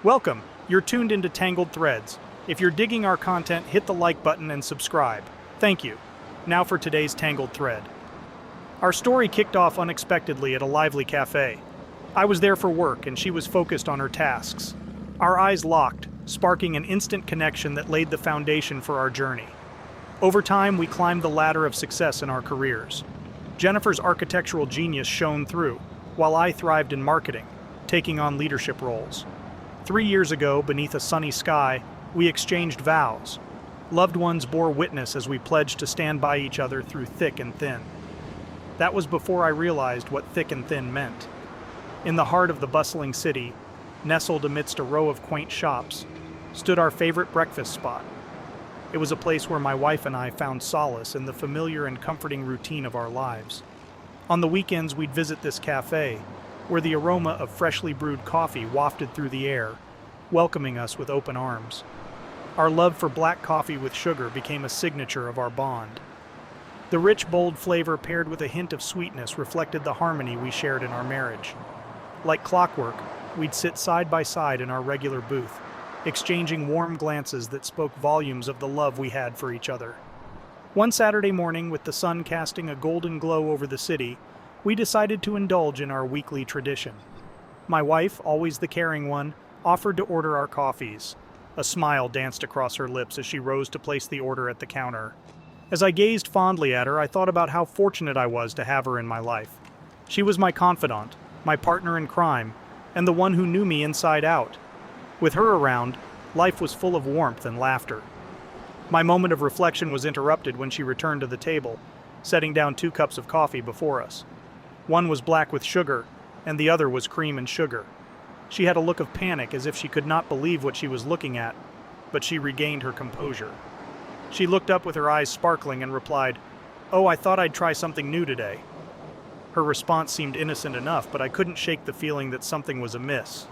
Welcome! You're tuned into Tangled Threads. If you're digging our content, hit the like button and subscribe. Thank you. Now for today's Tangled Thread. Our story kicked off unexpectedly at a lively cafe. I was there for work and she was focused on her tasks. Our eyes locked, sparking an instant connection that laid the foundation for our journey. Over time, we climbed the ladder of success in our careers. Jennifer's architectural genius shone through, while I thrived in marketing, taking on leadership roles. 3 years ago, beneath a sunny sky, we exchanged vows. Loved ones bore witness as we pledged to stand by each other through thick and thin. That was before I realized what thick and thin meant. In the heart of the bustling city, nestled amidst a row of quaint shops, stood our favorite breakfast spot. It was a place where my wife and I found solace in the familiar and comforting routine of our lives. On the weekends, we'd visit this cafe, where the aroma of freshly brewed coffee wafted through the air, welcoming us with open arms. Our love for black coffee with sugar became a signature of our bond. The rich, bold flavor paired with a hint of sweetness reflected the harmony we shared in our marriage. Like clockwork, we'd sit side by side in our regular booth, exchanging warm glances that spoke volumes of the love we had for each other. One Saturday morning, with the sun casting a golden glow over the city, we decided to indulge in our weekly tradition. My wife, always the caring one, offered to order our coffees. A smile danced across her lips as she rose to place the order at the counter. As I gazed fondly at her, I thought about how fortunate I was to have her in my life. She was my confidant, my partner in crime, and the one who knew me inside out. With her around, life was full of warmth and laughter. My moment of reflection was interrupted when she returned to the table, setting down 2 cups of coffee before us. One was black with sugar, and the other was cream and sugar. She had a look of panic as if she could not believe what she was looking at, but she regained her composure. She looked up with her eyes sparkling and replied, "Oh, I thought I'd try something new today." Her response seemed innocent enough, but I couldn't shake the feeling that something was amiss.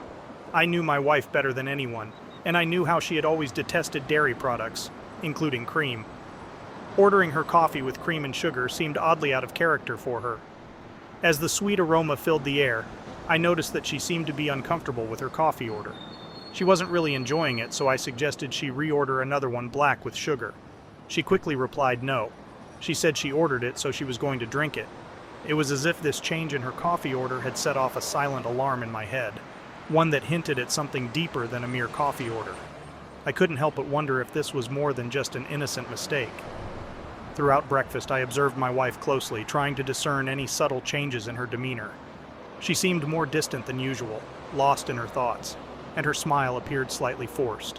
I knew my wife better than anyone, and I knew how she had always detested dairy products, including cream. Ordering her coffee with cream and sugar seemed oddly out of character for her. As the sweet aroma filled the air, I noticed that she seemed to be uncomfortable with her coffee order. She wasn't really enjoying it, so I suggested she reorder another one black with sugar. She quickly replied no. She said she ordered it, so she was going to drink it. It was as if this change in her coffee order had set off a silent alarm in my head, one that hinted at something deeper than a mere coffee order. I couldn't help but wonder if this was more than just an innocent mistake. Throughout breakfast, I observed my wife closely, trying to discern any subtle changes in her demeanor. She seemed more distant than usual, lost in her thoughts, and her smile appeared slightly forced.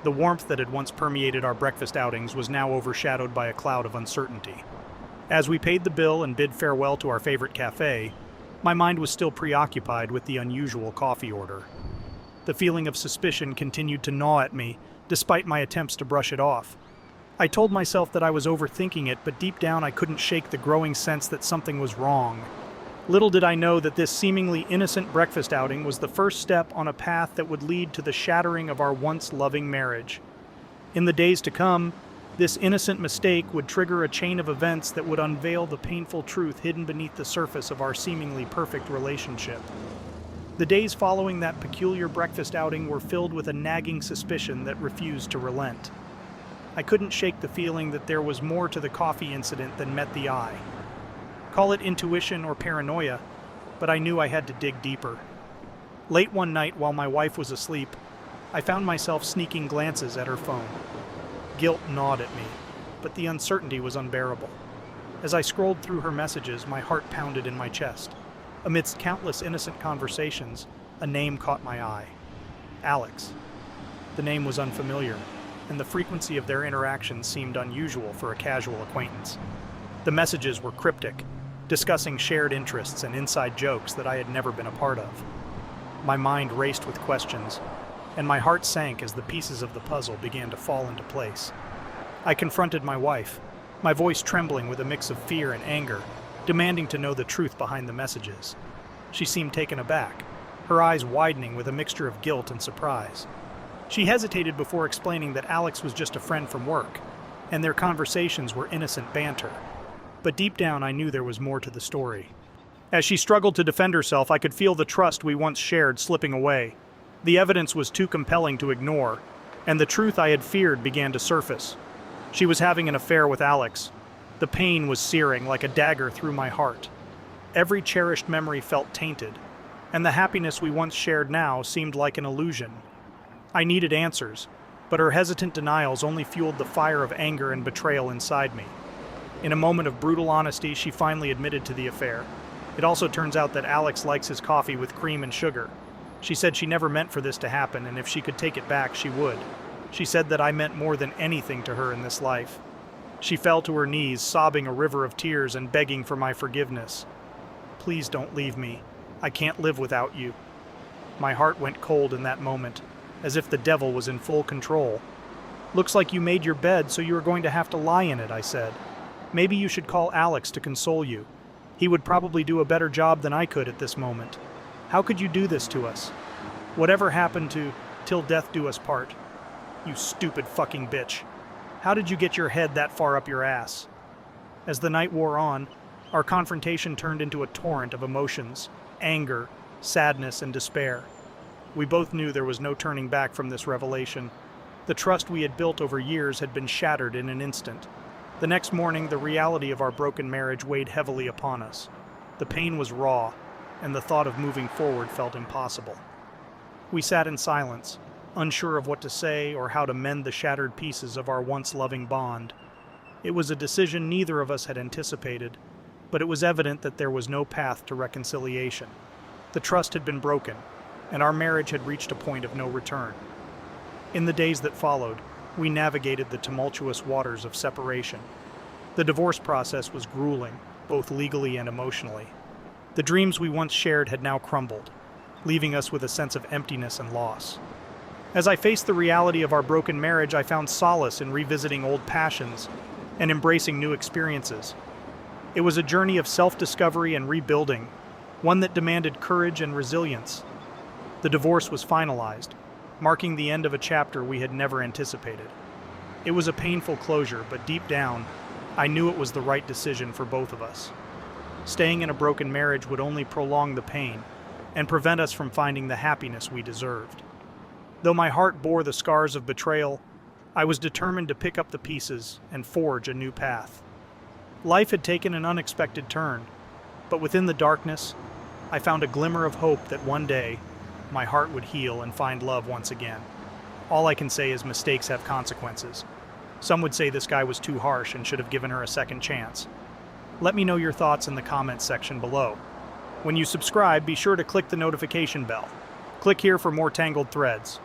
The warmth that had once permeated our breakfast outings was now overshadowed by a cloud of uncertainty. As we paid the bill and bid farewell to our favorite cafe, my mind was still preoccupied with the unusual coffee order. The feeling of suspicion continued to gnaw at me, despite my attempts to brush it off. I told myself that I was overthinking it, but deep down I couldn't shake the growing sense that something was wrong. Little did I know that this seemingly innocent breakfast outing was the first step on a path that would lead to the shattering of our once loving marriage. In the days to come, this innocent mistake would trigger a chain of events that would unveil the painful truth hidden beneath the surface of our seemingly perfect relationship. The days following that peculiar breakfast outing were filled with a nagging suspicion that refused to relent. I couldn't shake the feeling that there was more to the coffee incident than met the eye. Call it intuition or paranoia, but I knew I had to dig deeper. Late one night while my wife was asleep, I found myself sneaking glances at her phone. Guilt gnawed at me, but the uncertainty was unbearable. As I scrolled through her messages, my heart pounded in my chest. Amidst countless innocent conversations, a name caught my eye. Alex. The name was unfamiliar, and the frequency of their interactions seemed unusual for a casual acquaintance. The messages were cryptic, discussing shared interests and inside jokes that I had never been a part of. My mind raced with questions, and my heart sank as the pieces of the puzzle began to fall into place. I confronted my wife, my voice trembling with a mix of fear and anger, demanding to know the truth behind the messages. She seemed taken aback, her eyes widening with a mixture of guilt and surprise. She hesitated before explaining that Alex was just a friend from work, and their conversations were innocent banter. But deep down I knew there was more to the story. As she struggled to defend herself, I could feel the trust we once shared slipping away. The evidence was too compelling to ignore, and the truth I had feared began to surface. She was having an affair with Alex. The pain was searing like a dagger through my heart. Every cherished memory felt tainted, and the happiness we once shared now seemed like an illusion. I needed answers, but her hesitant denials only fueled the fire of anger and betrayal inside me. In a moment of brutal honesty, she finally admitted to the affair. It also turns out that Alex likes his coffee with cream and sugar. She said she never meant for this to happen, and if she could take it back, she would. She said that I meant more than anything to her in this life. She fell to her knees, sobbing a river of tears and begging for my forgiveness. "Please don't leave me. I can't live without you." My heart went cold in that moment, as if the devil was in full control. "Looks like you made your bed, so you are going to have to lie in it," I said. "Maybe you should call Alex to console you. He would probably do a better job than I could at this moment. How could you do this to us? Whatever happened to 'till death do us part'? You stupid fucking bitch. How did you get your head that far up your ass?" As the night wore on, our confrontation turned into a torrent of emotions, anger, sadness, and despair. We both knew there was no turning back from this revelation. The trust we had built over years had been shattered in an instant. The next morning, the reality of our broken marriage weighed heavily upon us. The pain was raw, and the thought of moving forward felt impossible. We sat in silence, unsure of what to say or how to mend the shattered pieces of our once loving bond. It was a decision neither of us had anticipated, but it was evident that there was no path to reconciliation. The trust had been broken, and our marriage had reached a point of no return. In the days that followed, we navigated the tumultuous waters of separation. The divorce process was grueling, both legally and emotionally. The dreams we once shared had now crumbled, leaving us with a sense of emptiness and loss. As I faced the reality of our broken marriage, I found solace in revisiting old passions and embracing new experiences. It was a journey of self-discovery and rebuilding, one that demanded courage and resilience. The divorce was finalized, marking the end of a chapter we had never anticipated. It was a painful closure, but deep down, I knew it was the right decision for both of us. Staying in a broken marriage would only prolong the pain and prevent us from finding the happiness we deserved. Though my heart bore the scars of betrayal, I was determined to pick up the pieces and forge a new path. Life had taken an unexpected turn, but within the darkness, I found a glimmer of hope that one day, my heart would heal and find love once again. All I can say is mistakes have consequences. Some would say this guy was too harsh and should have given her a second chance. Let me know your thoughts in the comments section below. When you subscribe, be sure to click the notification bell. Click here for more Tangled threads.